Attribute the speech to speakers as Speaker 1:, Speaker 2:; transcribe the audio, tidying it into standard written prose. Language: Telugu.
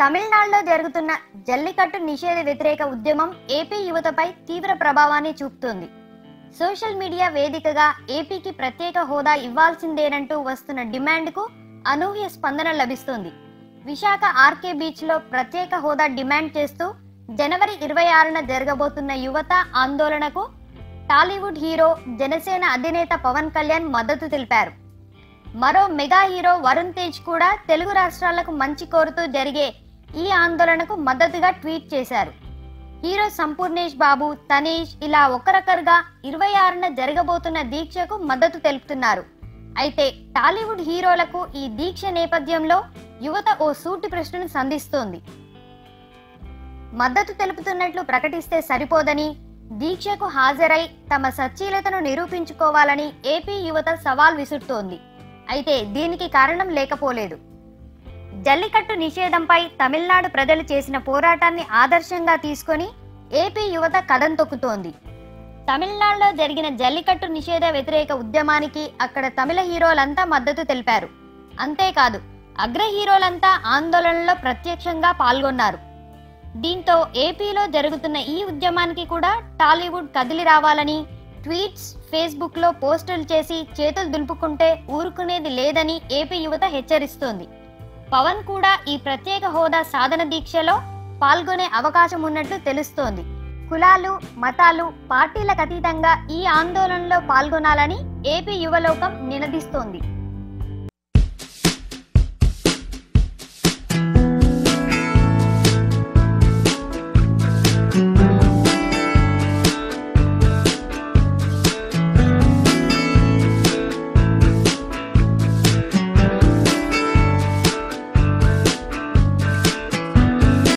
Speaker 1: తమిళనాడులో జరుగుతున్న జల్లికట్టు నిషేధ వ్యతిరేక ఉద్యమం ఏపీ యువతపై తీవ్ర ప్రభావాన్ని చూపుతోంది. సోషల్ మీడియా వేదికగా ఏపీకి ప్రత్యేక హోదా ఇవ్వాల్సిందేనంటూ వస్తున్న డిమాండ్కు అనూహ్య స్పందన లభిస్తోంది. విశాఖ ఆర్కే బీచ్లో ప్రత్యేక హోదా డిమాండ్ చేస్తూ జనవరి 26న జరగబోతున్న యువత ఆందోళనకు టాలీవుడ్ హీరో జనసేన అధినేత పవన్ కళ్యాణ్ మద్దతు తెలిపారు. మరో మెగా హీరో వరుణ్ తేజ్ కూడా తెలుగు రాష్ట్రాలకు మంచి కోరుతూ జరిగే ఈ ఆందోళనకు మద్దతుగా ట్వీట్ చేశారు. హీరో సంపూర్ణేష్ బాబు, తనీష్ ఇలా ఒక్కరొక్కరుగా 26న జరగబోతున్న దీక్షకు మద్దతు తెలుపుతున్నారు. అయితే టాలీవుడ్ హీరోలకు ఈ దీక్ష నేపథ్యంలో యువత ఓ సూటి ప్రశ్నను సంధిస్తోంది. మద్దతు తెలుపుతున్నట్లు ప్రకటిస్తే సరిపోదని, దీక్షకు హాజరై తమ సచ్చీలతను నిరూపించుకోవాలని ఏపీ యువత సవాల్ విసురుతోంది. అయితే దీనికి కారణం లేకపోలేదు. జల్లికట్టు నిషేధంపై తమిళనాడు ప్రజలు చేసిన పోరాటాన్ని ఆదర్శంగా తీసుకొని ఏపీ యువత కదం తొక్కుతోంది. తమిళనాడులో జరిగిన జల్లికట్టు నిషేధ వ్యతిరేక ఉద్యమానికి అక్కడ తమిళ హీరోలంతా మద్దతు తెలిపారు. అంతేకాదు, అగ్ర హీరోలంతా ఆందోళనలో ప్రత్యక్షంగా పాల్గొన్నారు. దీంతో ఏపీలో జరుగుతున్న ఈ ఉద్యమానికి కూడా టాలీవుడ్ కదిలి రావాలని ట్వీట్స్, ఫేస్బుక్లో పోస్టులు చేసి చేతులు దులుపుకుంటే ఊరుకునేది లేదని ఏపీ యువత హెచ్చరిస్తోంది. పవన్ కూడా ఈ ప్రత్యేక హోదా సాధన దీక్షలో పాల్గొనే అవకాశం ఉన్నట్లు తెలుస్తోంది. కులాలు, మతాలు, పార్టీలకు అతీతంగా ఈ ఆందోళనలో పాల్గొనాలని ఏపీ యువలోకం నినదిస్తోంది.